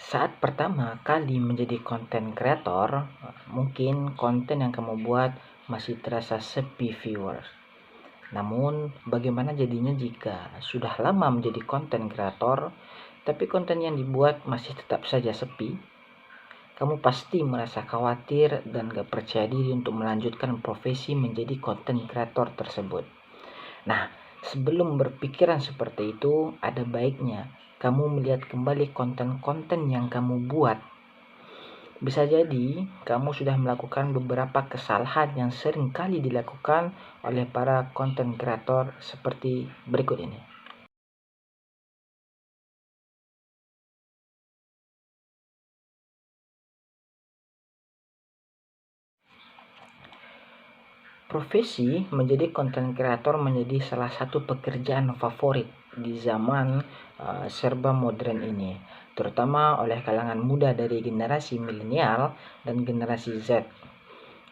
Saat pertama kali menjadi konten kreator, mungkin konten yang kamu buat masih terasa sepi viewers. Namun, bagaimana jadinya jika sudah lama menjadi konten kreator, tapi konten yang dibuat masih tetap saja sepi? Kamu pasti merasa khawatir dan gak percaya diri untuk melanjutkan profesi menjadi konten kreator tersebut. Nah, sebelum berpikiran seperti itu, ada baiknya kamu melihat kembali konten-konten yang kamu buat. Bisa jadi kamu sudah melakukan beberapa kesalahan yang sering kali dilakukan oleh para konten kreator seperti berikut ini. Profesi menjadi konten kreator menjadi salah satu pekerjaan favorit di zaman serba modern ini, terutama oleh kalangan muda dari generasi milenial dan generasi Z.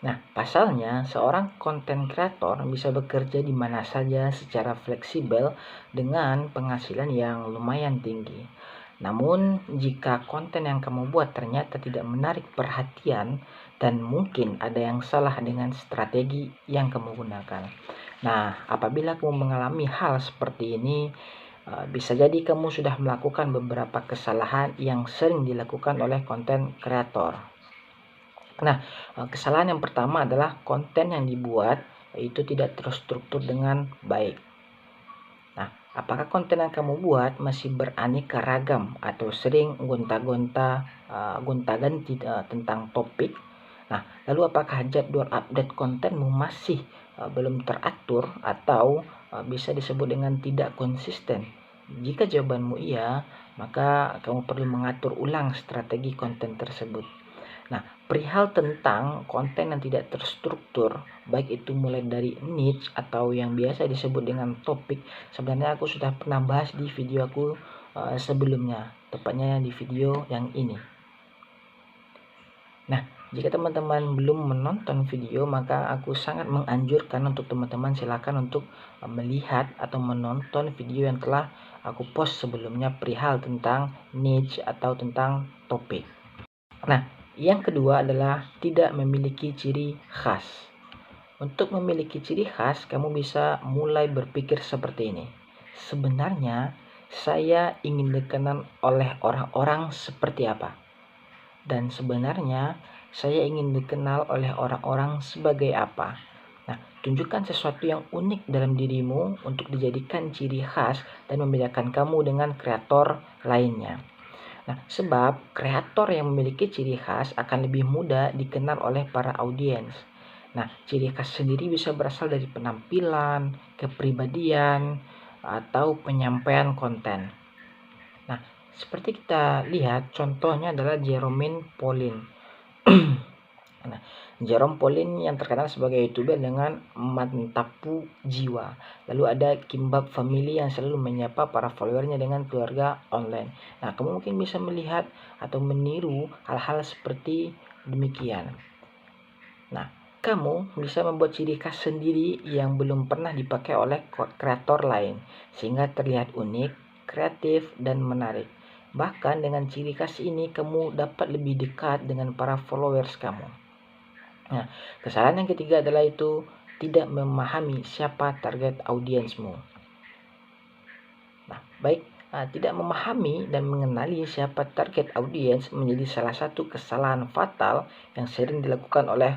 Nah, pasalnya seorang konten kreator bisa bekerja di mana saja secara fleksibel dengan penghasilan yang lumayan tinggi. Namun, jika konten yang kamu buat ternyata tidak menarik perhatian dan mungkin ada yang salah dengan strategi yang kamu gunakan. Nah, apabila kamu mengalami hal seperti ini, bisa jadi kamu sudah melakukan beberapa kesalahan yang sering dilakukan oleh konten kreator. Nah, kesalahan yang pertama adalah konten yang dibuat itu tidak terstruktur dengan baik. Nah, apakah konten yang kamu buat masih beraneka ragam atau sering gonta-ganti tentang topik? Nah, lalu apakah jadwal update kontenmu masih belum teratur atau bisa disebut dengan tidak konsisten? Jika jawabanmu iya, maka kamu perlu mengatur ulang strategi konten tersebut. Nah, perihal tentang konten yang tidak terstruktur, baik itu mulai dari niche atau yang biasa disebut dengan topik, sebenarnya aku sudah pernah bahas di video aku sebelumnya, tepatnya di video yang ini. Nah, jika teman-teman belum menonton video, maka aku sangat menganjurkan untuk teman-teman silakan untuk melihat atau menonton video yang telah aku post sebelumnya perihal tentang niche atau tentang topik. Nah, yang kedua adalah tidak memiliki ciri khas. Untuk memiliki ciri khas, kamu bisa mulai berpikir seperti ini. Sebenarnya, saya ingin dikenal oleh orang-orang seperti apa? Dan sebenarnya, saya ingin dikenal oleh orang-orang sebagai apa? Nah, tunjukkan sesuatu yang unik dalam dirimu untuk dijadikan ciri khas dan membedakan kamu dengan kreator lainnya. Nah, sebab kreator yang memiliki ciri khas akan lebih mudah dikenal oleh para audiens. Nah, ciri khas sendiri bisa berasal dari penampilan, kepribadian, atau penyampaian konten. Nah, seperti kita lihat, contohnya adalah Jerome Pauline. Nah, Jerome Pauline yang terkenal sebagai YouTuber dengan Mantapu Jiwa. Lalu ada Kimbab Family yang selalu menyapa para followernya dengan keluarga online. Nah, kamu mungkin bisa melihat atau meniru hal-hal seperti demikian. Nah, kamu bisa membuat ciri khas sendiri yang belum pernah dipakai oleh kreator lain, sehingga terlihat unik, kreatif, dan menarik. Bahkan dengan ciri khas ini, kamu dapat lebih dekat dengan para followers kamu. Nah, kesalahan yang ketiga adalah itu tidak memahami siapa target audiensmu. Nah, baik, tidak memahami dan mengenali siapa target audiens menjadi salah satu kesalahan fatal yang sering dilakukan oleh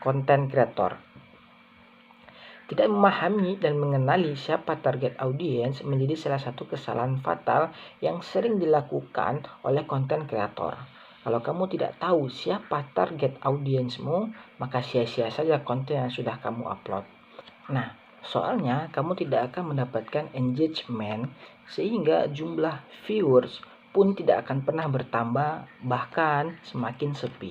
konten kreator. Tidak memahami dan mengenali siapa target audiens menjadi salah satu kesalahan fatal yang sering dilakukan oleh konten kreator. Kalau kamu tidak tahu siapa target audiensmu, maka sia-sia saja konten yang sudah kamu upload. Nah, soalnya kamu tidak akan mendapatkan engagement sehingga jumlah viewers pun tidak akan pernah bertambah, bahkan semakin sepi.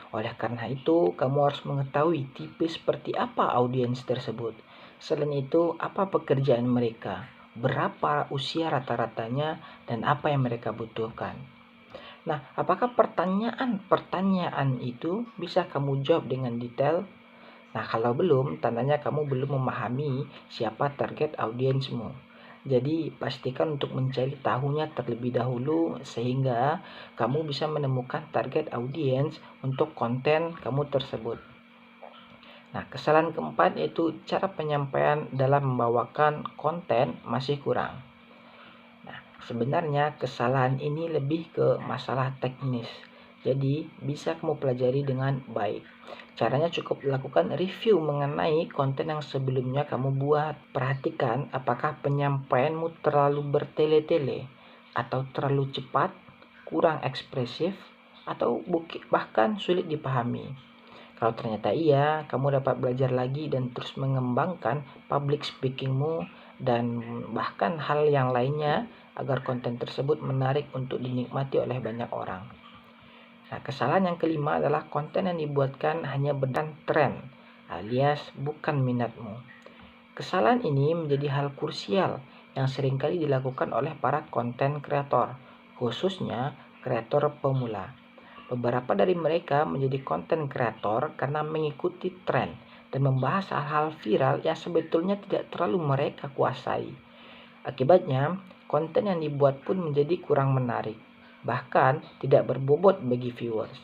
Oleh karena itu, kamu harus mengetahui tipe seperti apa audiens tersebut. Selain itu, apa pekerjaan mereka, berapa usia rata-ratanya, dan apa yang mereka butuhkan. Nah, apakah pertanyaan-pertanyaan itu bisa kamu jawab dengan detail? Nah, kalau belum, tandanya kamu belum memahami siapa target audiensmu. Jadi pastikan untuk mencari tahunya terlebih dahulu sehingga kamu bisa menemukan target audiens untuk konten kamu tersebut. Nah, kesalahan keempat yaitu cara penyampaian dalam membawakan konten masih kurang. Nah, sebenarnya kesalahan ini lebih ke masalah teknis. Jadi, bisa kamu pelajari dengan baik. Caranya cukup lakukan review mengenai konten yang sebelumnya kamu buat. Perhatikan apakah penyampaianmu terlalu bertele-tele atau terlalu cepat, kurang ekspresif, atau bahkan sulit dipahami. Kalau ternyata iya, kamu dapat belajar lagi dan terus mengembangkan public speakingmu dan bahkan hal yang lainnya agar konten tersebut menarik untuk dinikmati oleh banyak orang. Nah, kesalahan yang kelima adalah konten yang dibuatkan hanya berdasarkan tren alias bukan minatmu. Kesalahan ini menjadi hal krusial yang seringkali dilakukan oleh para konten kreator, khususnya kreator pemula. Beberapa dari mereka menjadi konten kreator karena mengikuti tren dan membahas hal-hal viral yang sebetulnya tidak terlalu mereka kuasai. Akibatnya, konten yang dibuat pun menjadi kurang menarik, bahkan tidak berbobot bagi viewers.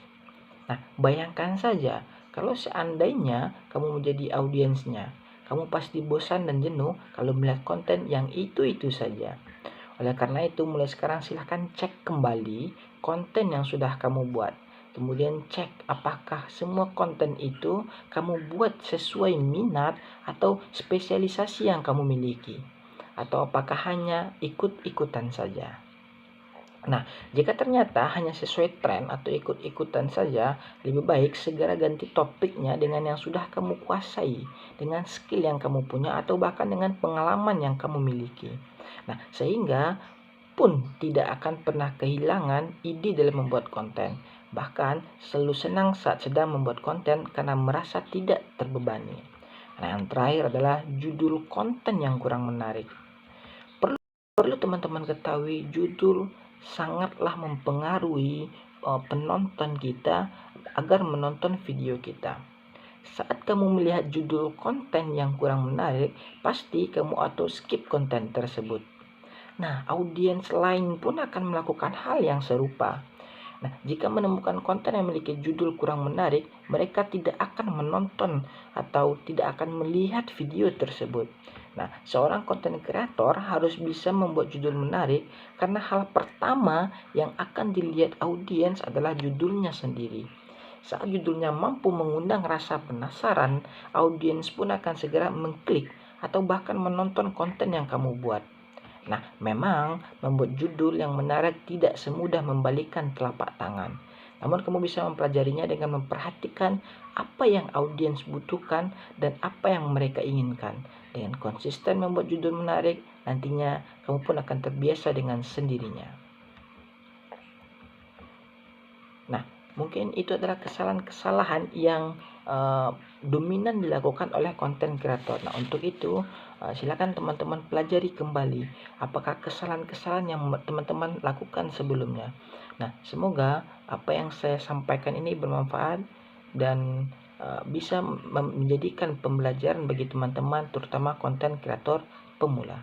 Nah, bayangkan saja kalau seandainya kamu menjadi audiensnya, kamu pasti bosan dan jenuh kalau melihat konten yang itu-itu saja. Oleh karena itu, mulai sekarang silahkan cek kembali konten yang sudah kamu buat. Kemudian cek apakah semua konten itu kamu buat sesuai minat atau spesialisasi yang kamu miliki. Atau apakah hanya ikut-ikutan saja. Nah, jika ternyata hanya sesuai tren atau ikut-ikutan saja, lebih baik segera ganti topiknya dengan yang sudah kamu kuasai, dengan skill yang kamu punya, atau bahkan dengan pengalaman yang kamu miliki. Nah, sehingga pun tidak akan pernah kehilangan ide dalam membuat konten. Bahkan selalu senang saat sedang membuat konten karena merasa tidak terbebani. Nah, yang terakhir adalah judul konten yang kurang menarik. Perlu teman-teman ketahui, judul sangatlah mempengaruhi penonton kita agar menonton video kita. Saat kamu melihat judul konten yang kurang menarik, pasti kamu auto skip konten tersebut. Nah, audiens lain pun akan melakukan hal yang serupa. Nah, jika menemukan konten yang memiliki judul kurang menarik, mereka tidak akan menonton atau tidak akan melihat video tersebut. Nah, seorang konten kreator harus bisa membuat judul menarik karena hal pertama yang akan dilihat audiens adalah judulnya sendiri. Saat judulnya mampu mengundang rasa penasaran, audiens pun akan segera mengklik atau bahkan menonton konten yang kamu buat. Nah, memang membuat judul yang menarik tidak semudah membalikkan telapak tangan. Namun kamu bisa mempelajarinya dengan memperhatikan apa yang audiens butuhkan dan apa yang mereka inginkan. Dengan konsisten membuat judul menarik, nantinya kamu pun akan terbiasa dengan sendirinya. Nah, mungkin itu adalah kesalahan-kesalahan yang dominan dilakukan oleh konten kreator. Nah, untuk itu silakan teman-teman pelajari kembali apakah kesalahan-kesalahan yang teman-teman lakukan sebelumnya. Nah, semoga apa yang saya sampaikan ini bermanfaat dan bisa menjadikan pembelajaran bagi teman-teman, terutama konten kreator pemula.